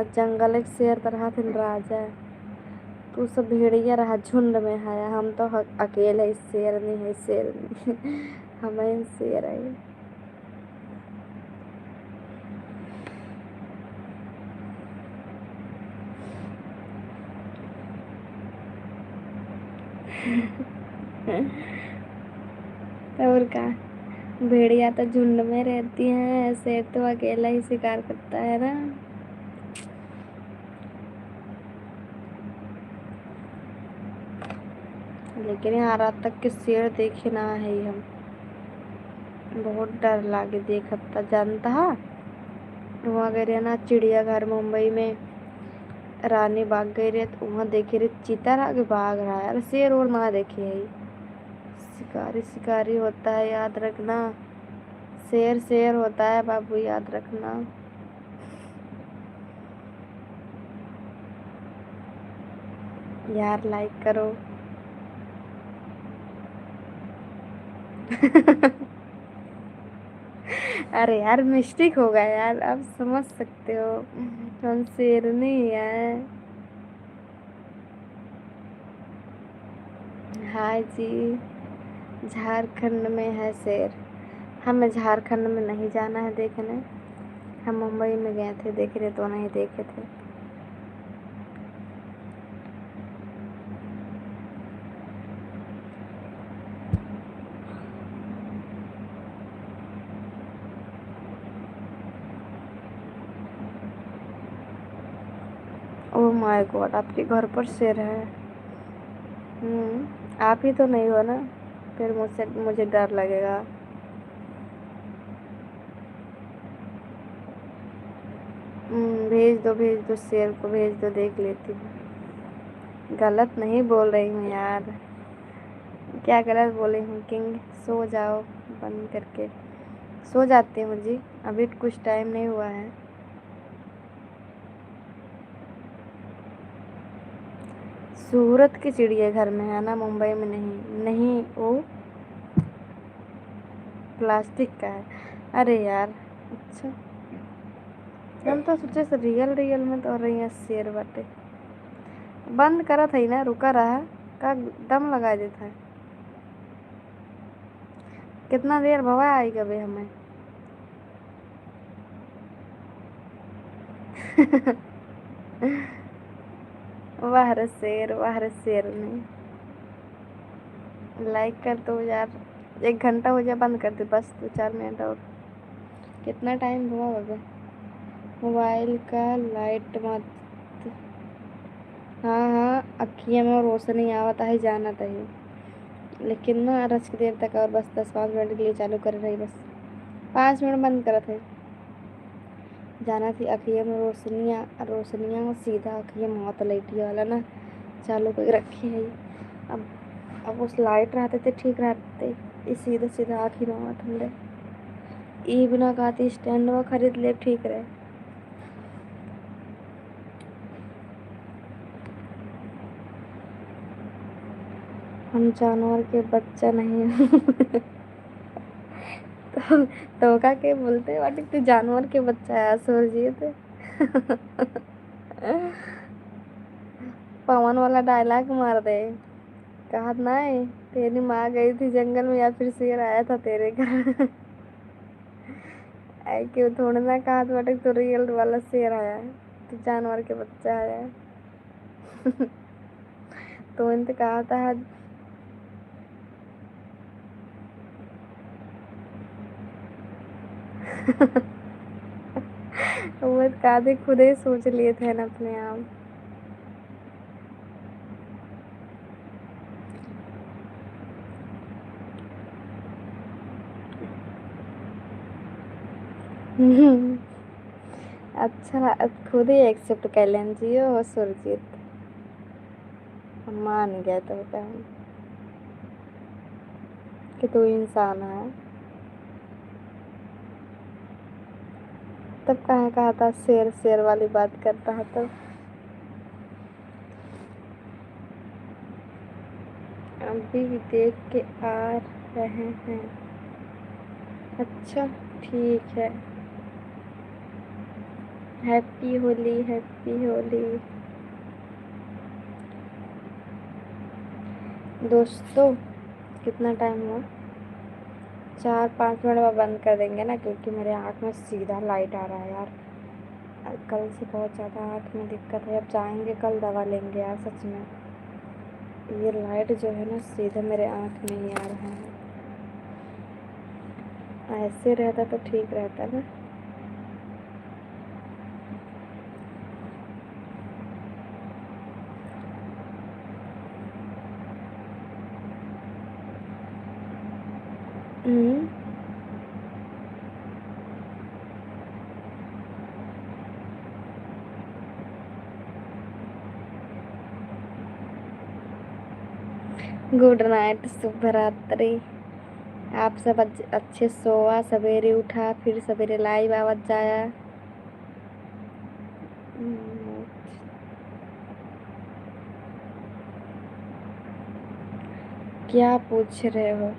जंगल एक शेर तरह थे राजा, तू सब भेड़िया रहा झुंड में है, हम तो अकेले शेर नहीं है, शेर नहीं। हमें शेर है। और क्या, भेड़िया तो झुंड में रहती हैं, शेर तो अकेला ही शिकार करता है ना। लेकिन यहाँ रात तक के शेर देखे ना है हम, बहुत डर लागे देखता जानता। वहाँ गए रहे ना चिड़ियाघर मुंबई में, रानी बाग गई रहे तो वहाँ देखे रहे चीता आगे भाग रहा है, अरे शेर और ना देखे है। शिकारी शिकारी होता है, याद रखना, शेर शेर होता है बाबू, याद रखना। यार लाइक करो। अरे यार मिस्टेक होगा यार, आप समझ सकते हो, हम शेरनी है। हाय जी। झारखंड में है शेर। हमें झारखंड में नहीं जाना है देखने, हम मुंबई में गए थे देखने तो नहीं देखे थे। ओह माय गॉड, आपके घर पर शेर है। आप ही तो नहीं हो ना, फिर मुझसे मुझे डर लगेगा। भेज दो शेर को, भेज दो, देख लेती हूँ। गलत नहीं बोल रही हूँ यार, क्या गलत बोली हूँ किंग? सो जाओ बंद करके। सो जाती हूँ जी, अभी कुछ टाइम नहीं हुआ है। सूरत के चिड़ियाघर में है ना, मुंबई में नहीं। नहीं वो प्लास्टिक का है। अरे यार, अच्छा, हम तो सोचे से रियल रियल में तो रही है शेर बाटे। बंद करा था ही ना, रुका रहा का दम लगा देता है। कितना देर भवा आई कभी हमें। वाह रे शेर, वाह रे शेर ने। लाइक कर दो यार, 1 घंटा हो जाए बंद कर दे बस, 2-4 मिनट और। कितना टाइम हुआ होगा? मोबाइल का लाइट मत। हाँ हाँ, अखियों में रोशनी आवता है, जाना है, लेकिन ना रच के देर तक और बस 10-5 मिनट के लिए चालू कर रही बस। 5 मिनट बंद करा थे। जाना थी अखियों में रोशनियाँ, रोशनियाँ सीधा अखियों में हाथ लैटी वाला ना चालू कर रखी है। अब अब उस लाइट रहते थे ठीक रहते, ये सीधा सीधा आँखी में हाथ हमरे। ई बिना कहती स्टैंड में खरीद ले ठीक रहे। हम जानवर के बच्चा नहीं हैं। तो का के बोलते बाटी तू जानवर के बच्चा है सुरजीत। पवन वाला डायलॉग मार दे। कहा नहीं, तेरी माँ गई थी जंगल में या फिर शेर आया था तेरे घर। ऐ क्यों थोड़ा ना कहा बाटे तो रियल वाला शेर आया है, तो जानवर के बच्चा आया है। तो इनसे कहा था। वो कादे खुद ही सोच लिए थे ना अपने आप। अच्छा, अब खुद ही एक्सेप्ट कर लें जियो सुरजीत। हम मान गए तो क्या कि तू इंसान है। तब कहाँ कहा था शेर शेर वाली बात करता है तब। अभी देख के आ रहे हैं। अच्छा, ठीक है। हैप्पी होली, हैप्पी होली दोस्तों। कितना टाइम हुआ? 4-5 मिनट में बंद कर देंगे ना, क्योंकि मेरे आँख में सीधा लाइट आ रहा है यार। कल से बहुत ज़्यादा आँख में दिक्कत है, अब जाएंगे कल दवा लेंगे यार सच में। ये लाइट जो है ना सीधा मेरे आँख में ही आ रहा है। ऐसे रहता तो ठीक रहता ना। गुड नाइट, शुभ रात्रि। आप सब अच्छे सोआ, सवेरे उठा, फिर सवेरे लाइव आवाज जाया। क्या पूछ रहे हो?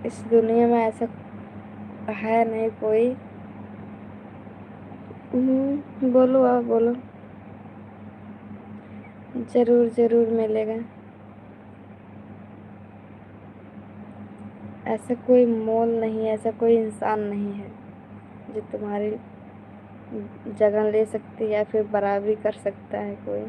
इस दुनिया में ऐसा है नहीं कोई। बोलो, आप बोलो। जरूर जरूर मिलेगा। ऐसा कोई मोल नहीं है, ऐसा कोई इंसान नहीं है जो तुम्हारी जगह ले सकती है या फिर बराबरी कर सकता है कोई।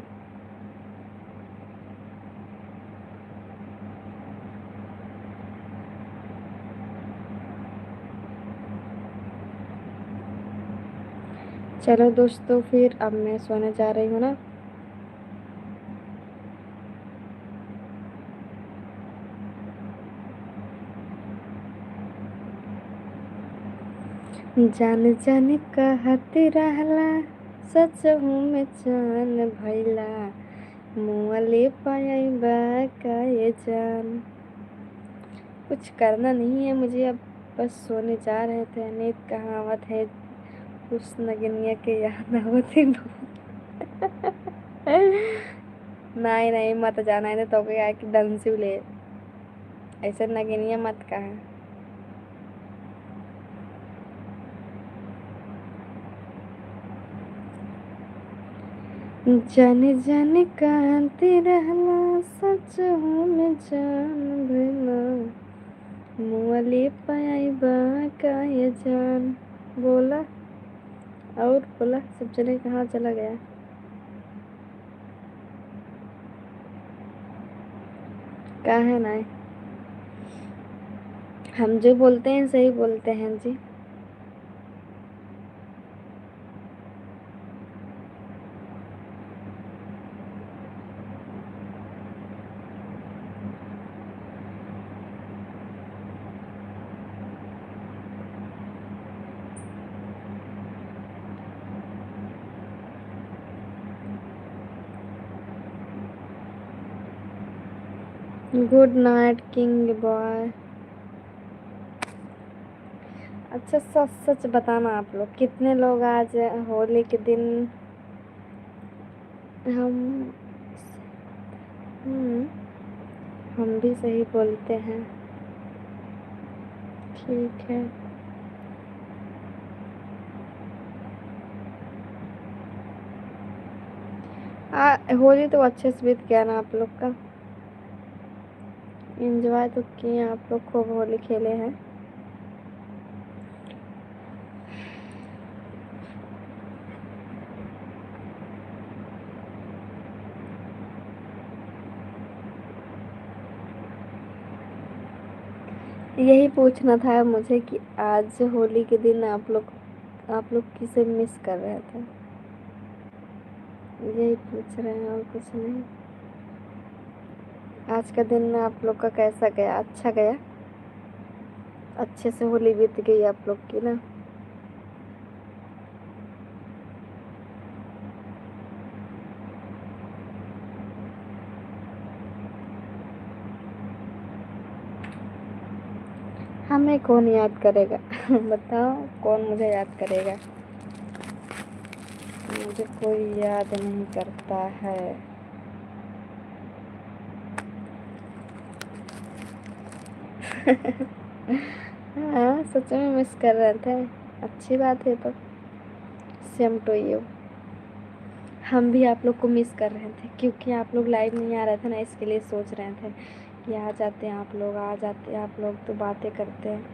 चलो दोस्तों, फिर अब मैं सोने जा रही हूँ ना। जान जान कहती रहला, सच हूँ मैं जान भैला, मुँहले पायबा का ये जान। कुछ करना नहीं है मुझे अब, बस सोने जा रहे थे। नींद कहावत है उस नगनिया के याद होती। नहीं नहीं, मत जाना है तो क्या कि डंसी ले, ऐसे नगनिया मत कहा। जाने जाने कहती रहला, सच हूँ मैं जान भैला, मुँहले पायबा का ये जान। बोला और बोला, सब जने कहाँ चला गया? कहाँ है ना? हम जो बोलते हैं सही बोलते हैं जी। Good night king boy. अच्छा, सच सच बताना, आप लोग कितने लोग आज होली के दिन? हम हम्म, हम भी सही बोलते हैं। ठीक है। होली तो अच्छे से बीत गया ना आप लोग का? एंजॉय तो किए आप लोग, खूब होली खेले हैं। यही पूछना था मुझे कि आज होली के दिन आप लोग किसे मिस कर रहे थे, यही पूछ रहे हैं और कुछ नहीं। आज का दिन आप लोग का कैसा गया? अच्छा गया? अच्छे से होली बीत गई आप लोग की ना? हमें कौन याद करेगा? बताओ, कौन मुझे याद करेगा? मुझे कोई याद नहीं करता है। हाँ, सच में मिस कर रहे थे। अच्छी बात है तो। Same to you. हम भी आप लोग को मिस कर रहे थे, क्योंकि आप लोग लाइव नहीं आ रहे थे ना, इसके लिए सोच रहे थे कि आ जाते हैं आप लोग, आ जाते हैं आप लोग तो बातें करते हैं,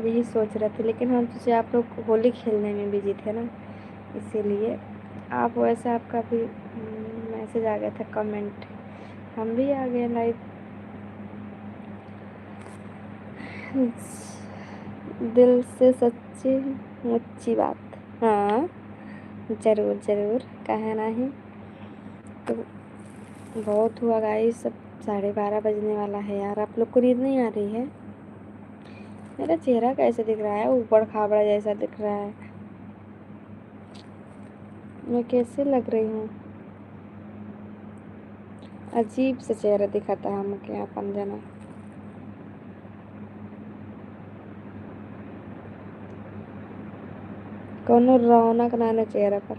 यही सोच रहे थे। लेकिन हम सोचे आप लोग होली खेलने में बिजी थे ना, इसीलिए। आप वैसे आपका भी मैसेज आ गया था, कमेंट, हम भी आ गए लाइव। दिल से सच्ची मुच्ची बात। हाँ, ज़रूर ज़रूर, कहे नहीं। तो बहुत हुआ गाइस, सब 12:30 बजने वाला है यार। आप लोग को नींद नहीं आ रही है? मेरा चेहरा कैसे दिख रहा है? ऊबड़ खाबड़ा जैसा दिख रहा है। मैं कैसे लग रही हूँ? अजीब से चेहरा दिखाता है हमके अपन जना। कोनो रौनक नाने चेहरा पर।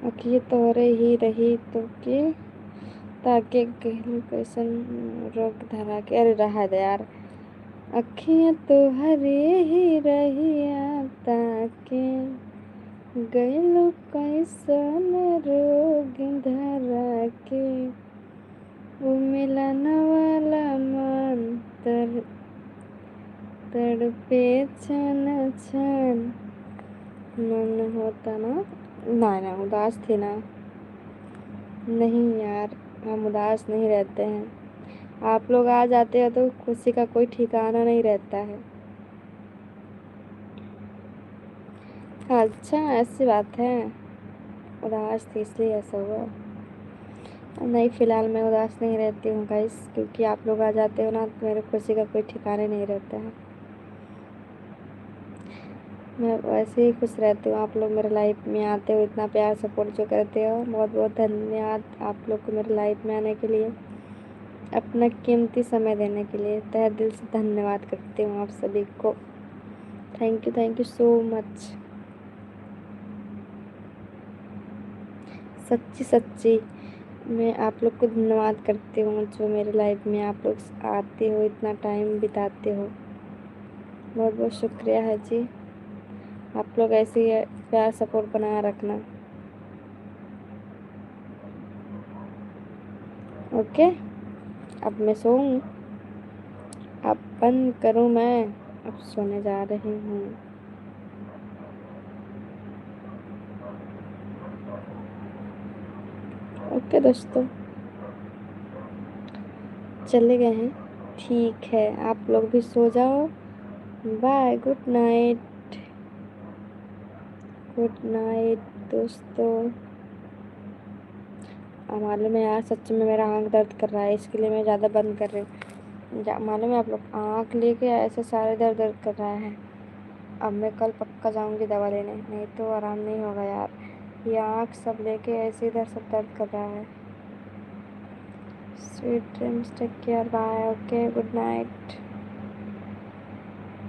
अखिए तोहरे ही रही तो के ताके कहलू कैसन रोग धरा के। अरे रहा दे यार। अखियाँ तोहरे ही रहिया ताके गइलू कैसन रोग धरा के। वो मिलन वाला मन तड़पे छन छन। मन होता ना। ना ना उदास थे ना। नहीं यार, हम उदास नहीं रहते हैं। आप लोग आ जाते हो तो खुशी का कोई ठिकाना नहीं रहता है। अच्छा ऐसी बात है। उदास थी इसलिए ऐसा हुआ। नहीं, फ़िलहाल मैं उदास नहीं रहती हूँ गाइस, क्योंकि आप लोग आ जाते हो ना तो मेरे खुशी का कोई ठिकाने नहीं रहता है। मैं वैसे ही खुश रहती हूँ। आप लोग मेरे लाइफ में आते हो, इतना प्यार सपोर्ट जो करते हो, बहुत बहुत धन्यवाद आप लोग को मेरे लाइफ में आने के लिए, अपना कीमती समय देने के लिए तहे दिल से धन्यवाद करती हूँ आप सभी को। Thank you so much. सच्ची सच्ची मैं आप लोग को धन्यवाद करती हूँ जो मेरे लाइफ में आप लोग आते हो, इतना टाइम बिताते हो। बहुत बहुत शुक्रिया है जी। आप लोग ऐसे ही प्यार सपोर्ट बनाए रखना। ओके, अब मैं सोऊं। अब बंद करूं मैं। अब सोने जा रही हूँ। ओके दोस्तों, चले गए हैं। ठीक है, आप लोग भी सो जाओ। Bye, good night. Good night दोस्तों। मालूम है यार, सच में मेरा आँख दर्द कर रहा है, इसके लिए मैं ज़्यादा बंद कर रही हूँ। मालूम है आप लोग, आँख लेके ऐसे सारे दर्द कर रहा है। अब मैं कल पक्का जाऊँगी दवा लेने, नहीं तो आराम नहीं होगा यार। ये आँख सब लेके ऐसे इधर सब दर्द कर रहा है। Sweet dreams, take care, bye. Okay, good night.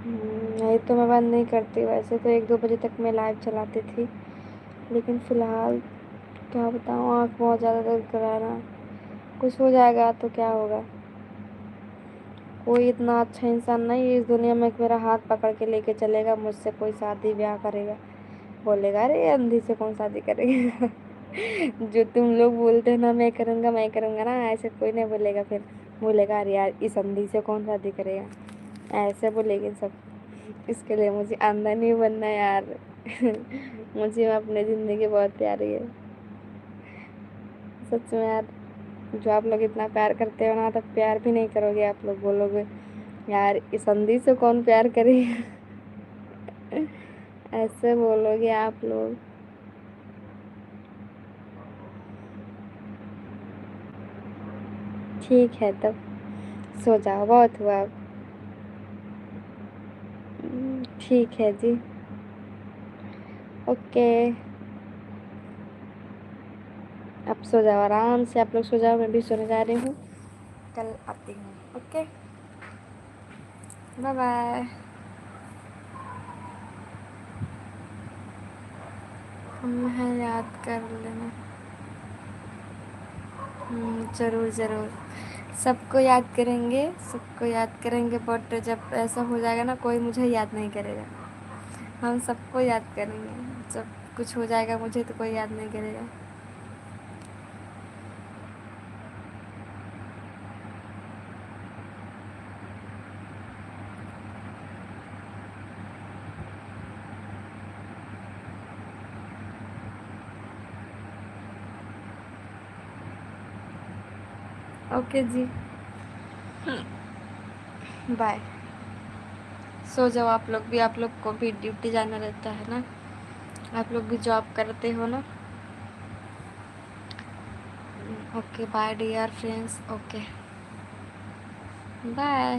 नहीं तो मैं बंद नहीं करती, वैसे तो 1-2 बजे तक मैं लाइव चलाती थी, लेकिन फ़िलहाल क्या बताऊँ, आँख बहुत ज़्यादा दर्द कर रहा है ना। कुछ हो जाएगा तो क्या होगा। कोई इतना अच्छा इंसान नहीं है इस दुनिया में कि मेरा हाथ पकड़ के लेके चलेगा, मुझसे कोई शादी ब्याह करेगा। बोलेगा अरे अंधी से कौन शादी करेगा। जो तुम लोग बोलते हो ना मैं करूँगा ना, ऐसे कोई नहीं बोलेगा। फिर बोलेगा अरे यार इस अंधी से कौन शादी करेगा, ऐसे बोलेंगे सब। इसके लिए मुझे अंधा नहीं बनना यार। मुझे अपनी ज़िंदगी बहुत प्यारी है सच में यार। जो आप लोग इतना प्यार करते हो ना, तो प्यार भी नहीं करोगे, आप लोग बोलोगे यार इस संधि से कौन प्यार करेगा। ऐसे बोलोगे आप लोग। ठीक है तब सो जाओ, बहुत हुआ अब। ठीक है जी। ओके, अब सो जाओ आराम से, आप लोग सो जाओ, मैं भी सोने जा रही हूँ। कल आती हूँ। Okay, bye bye. हमें याद कर लेना। ज़रूर ज़रूर, सबको याद करेंगे, सबको याद करेंगे, बट जब ऐसा हो जाएगा ना कोई मुझे याद नहीं करेगा। हम सबको याद करेंगे, जब कुछ हो जाएगा मुझे तो कोई याद नहीं करेगा। ओके जी, बाय। सो जाओ आप लोग भी, आप लोग को भी ड्यूटी जाना रहता है ना, आप लोग भी जॉब करते हो ना। Okay bye dear friends. Okay bye.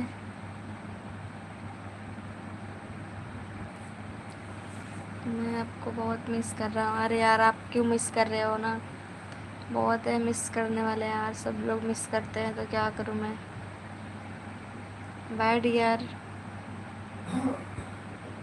मैं आपको बहुत मिस कर रहा हूँ। अरे यार आप क्यों मिस कर रहे हो ना, बहुत है मिस करने वाले यार, सब लोग मिस करते हैं तो क्या करूँ मैं। Bye dear.